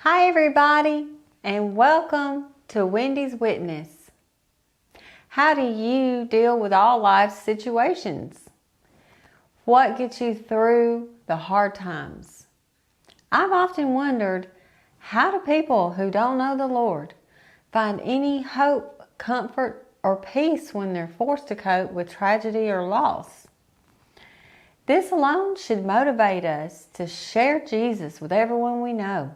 Hi everybody, and welcome to Wendy's Witness. How do you deal with all life's situations? What gets you through the hard times? I've often wondered, how do people who don't know the Lord find any hope, comfort, or peace when they're forced to cope with tragedy or loss? This alone should motivate us to share Jesus with everyone we know.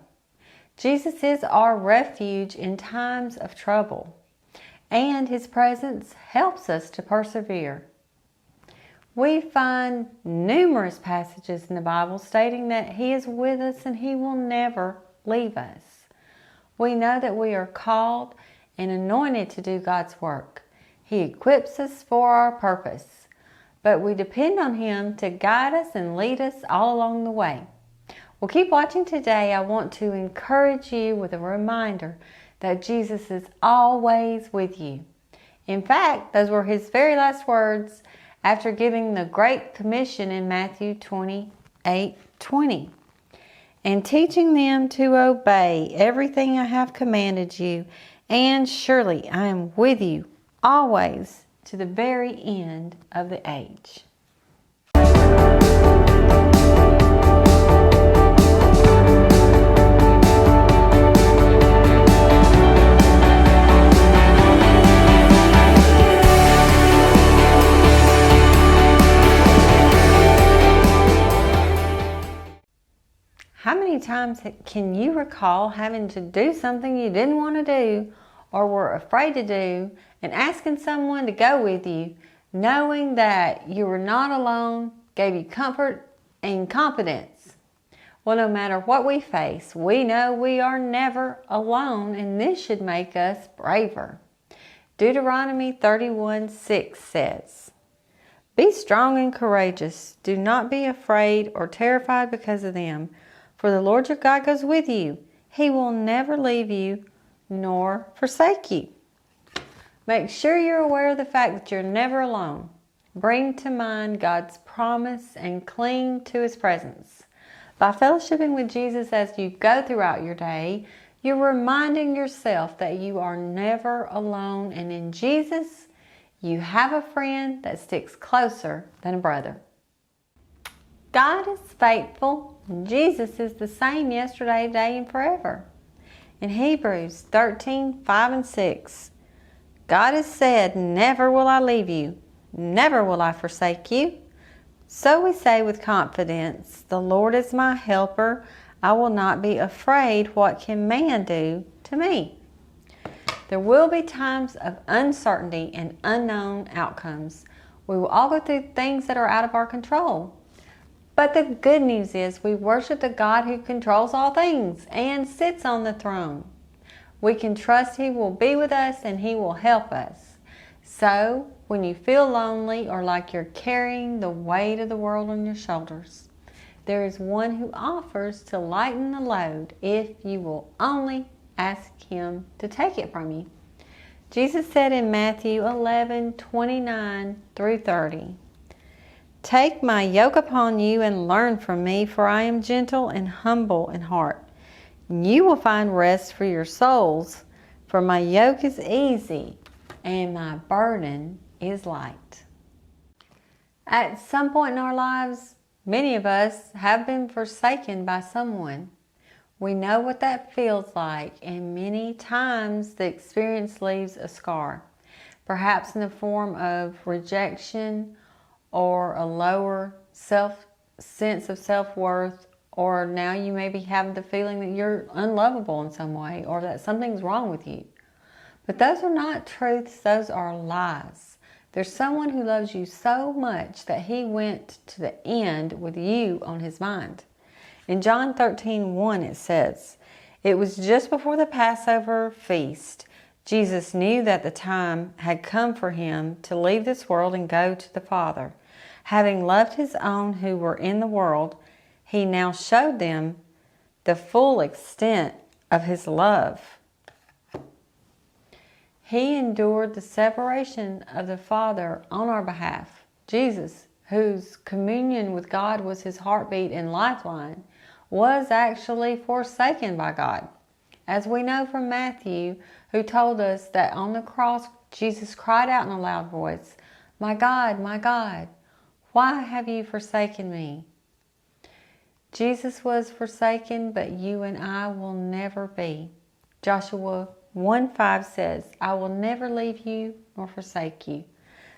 Jesus is our refuge in times of trouble, and His presence helps us to persevere. We find numerous passages in the Bible stating that He is with us and He will never leave us. We know that we are called and anointed to do God's work. He equips us for our purpose, but we depend on Him to guide us and lead us all along the way. Well, keep watching today. I want to encourage you with a reminder that Jesus is always with you. In fact, those were His very last words after giving the Great Commission in Matthew 28:20, and teaching them to obey everything I have commanded you, and surely I am with you always to the very end of the age. How many times can you recall having to do something you didn't want to do or were afraid to do and asking someone to go with you, knowing that you were not alone, gave you comfort and confidence? Well, no matter what we face, we know we are never alone, and this should make us braver. Deuteronomy 31:6 says, "Be strong and courageous. Do not be afraid or terrified because of them. For the Lord your God goes with you. He will never leave you nor forsake you." Make sure you're aware of the fact that you're never alone. Bring to mind God's promise and cling to His presence. By fellowshipping with Jesus as you go throughout your day, you're reminding yourself that you are never alone, and in Jesus, you have a friend that sticks closer than a brother. God is faithful. Jesus is the same yesterday, today, and forever. In Hebrews 13:5-6, God has said, "Never will I leave you, never will I forsake you." So we say with confidence, "The Lord is my helper. I will not be afraid. What can man do to me?" There will be times of uncertainty and unknown outcomes. We will all go through things that are out of our control. But the good news is we worship the God who controls all things and sits on the throne. We can trust He will be with us and He will help us. So when you feel lonely or like you're carrying the weight of the world on your shoulders, there is one who offers to lighten the load if you will only ask Him to take it from you. Jesus said in Matthew 11:29-30, "Take my yoke upon you and learn from me, for I am gentle and humble in heart. You will find rest for your souls, for my yoke is easy and my burden is light." At some point in our lives, many of us have been forsaken by someone. We know what that feels like, and many times the experience leaves a scar, perhaps in the form of rejection or a lower sense of self-worth, or now you may be having the feeling that you're unlovable in some way or that something's wrong with you. But those are not truths, those are lies. There's someone who loves you so much that He went to the end with you on His mind. In John 13:1 it says, "It was just before the Passover feast. Jesus knew that the time had come for Him to leave this world and go to the Father. Having loved His own who were in the world, He now showed them the full extent of His love. He endured the separation of the Father on our behalf. Jesus, whose communion with God was His heartbeat and lifeline, was actually forsaken by God. As we know from Matthew, who told us that on the cross, Jesus cried out in a loud voice, my God, why have you forsaken me?" Jesus was forsaken, but you and I will never be. Joshua 1:5 says, "I will never leave you nor forsake you."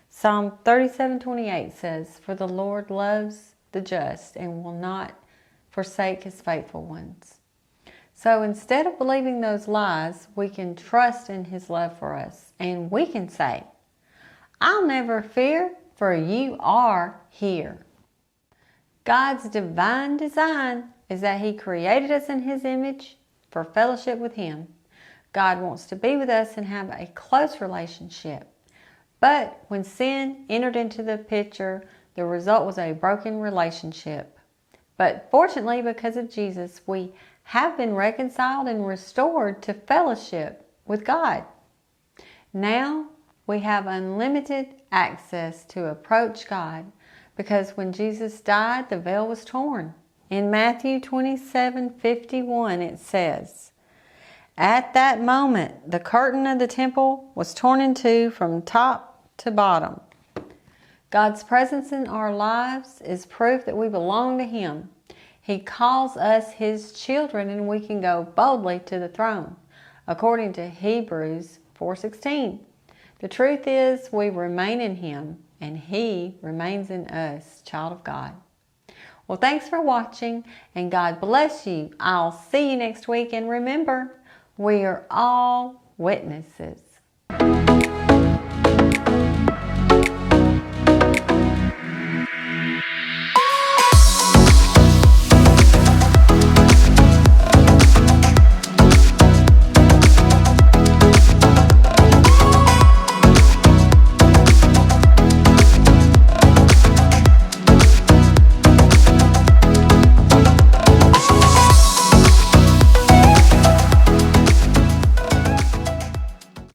Psalm 37:28 says, "For the Lord loves the just and will not forsake his faithful ones." So instead of believing those lies, we can trust in his love for us. And we can say, "I'll never fear, for you are here." God's divine design is that he created us in his image for fellowship with him. God wants to be with us and have a close relationship. But when sin entered into the picture, the result was a broken relationship. But fortunately, because of Jesus, we have been reconciled and restored to fellowship with God. Now we have unlimited access to approach God, because when Jesus died, the veil was torn. In Matthew 27:51, it says, "At that moment, the curtain of the temple was torn in two from top to bottom." God's presence in our lives is proof that we belong to him. He calls us his children, and we can go boldly to the throne, according to Hebrews 4:16. The truth is, we remain in him, and he remains in us, child of God. Well, thanks for watching, and God bless you. I'll see you next week, and remember, we are all witnesses.